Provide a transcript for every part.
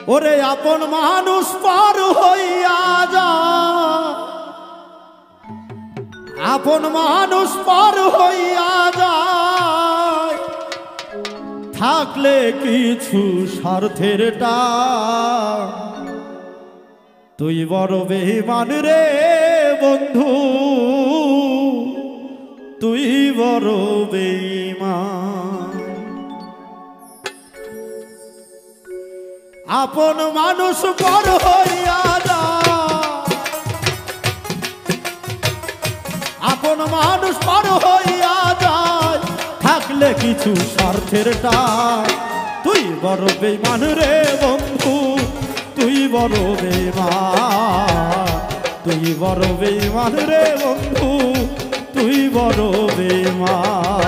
ওরে আপন মানুষ পর হইয়া যায়, আপন মানুষ পর হইয়া যায়, থাকলে কিছু স্বার্থের টান। তুই বড় বেঈমান রে বন্ধু, তুই বড় বেঈমান। আপন মানুষ পর হইয়া যায়, আপন মানুষ পর হইয়া যায়, থাকলে কিছু স্বার্থের টান। তুই বড় বেঈমান রে বন্ধু, তুই বড় বেঈমান, তুই বড় বেঈমান রে বন্ধু, তুই বড় বেঈমান।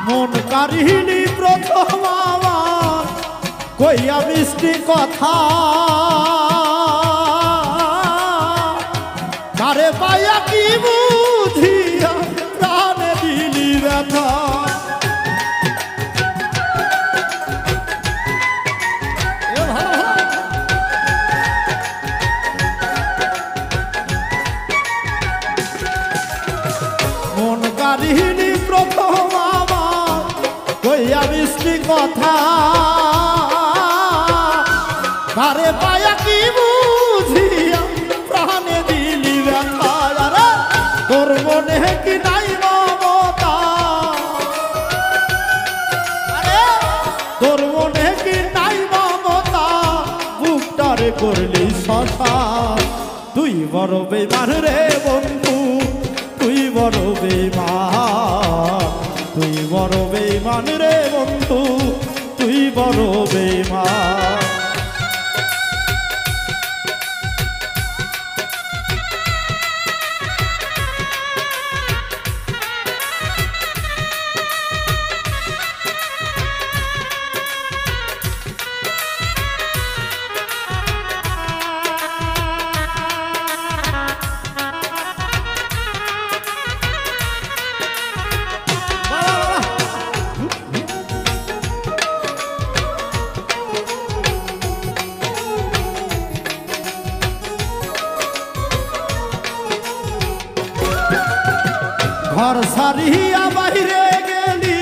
মন কাহিনী প্রথম আমার কইয়া মিষ্টি কথা, কারে পাইয়া কি বুঝিয়া প্রাণে দিলি ব্যথা। মন কাহিনী প্রথম আমার কইয়া মিষ্টি কথা, কারে পায়া কি বুঝিয়া প্রাণে দিলি ব্যথা। তোর মনে কি নাই মমতা, তোর মনে কি নাই মমতা, বুকটারে করলি শশা। তুই বড় বেঈমান রে বন্ধু, তুই বড় বেঈমান, তুই বড় বেঈমান রে বন্ধু, তুই বড় বেঈমান। ঘর সারিয়া বাহিরে গেলি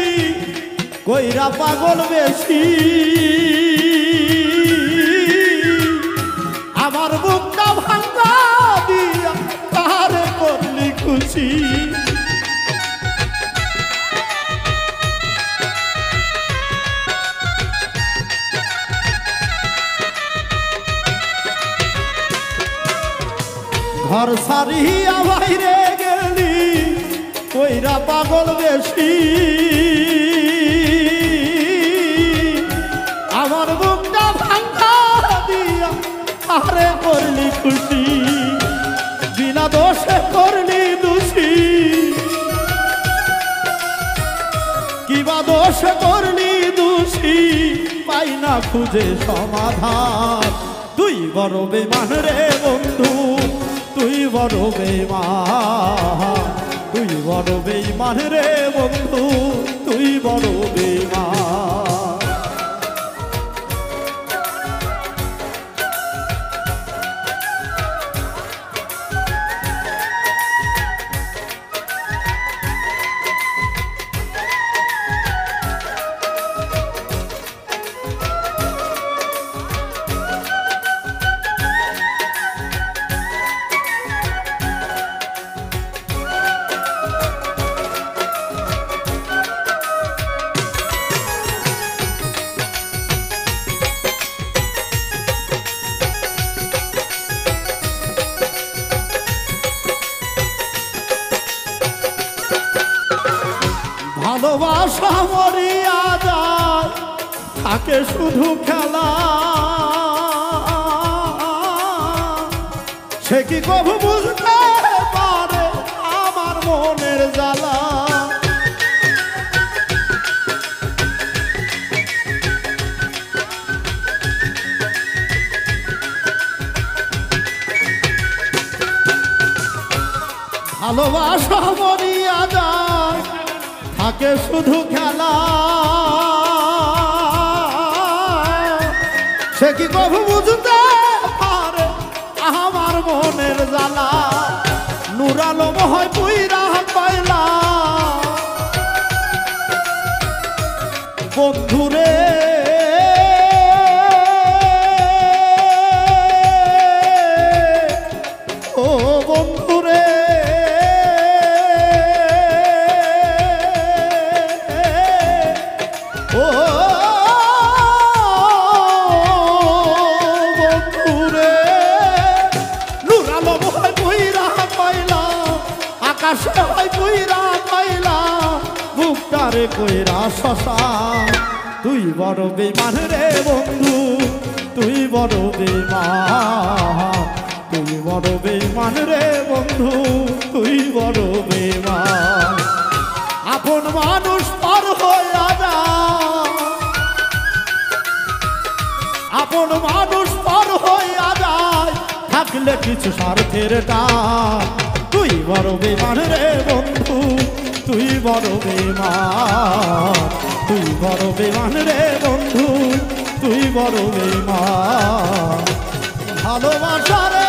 কইরা পাগল বেশি, আমার বুকটা ভাঙা দিয়া কারে করলি খুশি। ঘর সারিয়া বাহিরে গেলি কইরা পাগল বেশি, আমার বুকটা ভাঙা দিয়া আরে করলি খুশি। বিনা দোষে করলি দোষী, কিবা দোষে করলি দোষী, পাই না খুঁজে সমাধান। তুই বড় বেঈমান রে বন্ধু, তুই বড় বেঈমান, তুই বড় বেঈমান রে বন্ধু, তুই বড় বেঈমান। ভালোবাসা মরিয়া যায় থাকে শুধু খেলা সে কি কবু বুঝতে পারে আমার মনের জ্বালা ভালোবাসা মরিয়া যায় থাকে শুধু খেলা সে কি কবু বুঝতে পারে আমার মনের জ্বালা নুরালো হয় পুইরা পাইলা বন্ধুরে ও বন্ধুরে ও বন্ধুরে নুরালো হয় পুইরা পাইলা আকাশে হয় পুইরা পাইলা বুকটারে কইরা শশা তুই বড় বেমান রে বন্ধু তুই বড় বেমান তুই বড় বেমান রে বন্ধু তুই বড় বেমান আপন মানুষ পর হইয়া যায় আপন মানুষ পর হইয়া যায় থাকলে কিছু স্বার্থের টান তুই বড় বেমান রে বন্ধু তুই বড় বেমান তুই বড় বেমান রে বন্ধু তুই বড় বেমান ভালোবাসা রে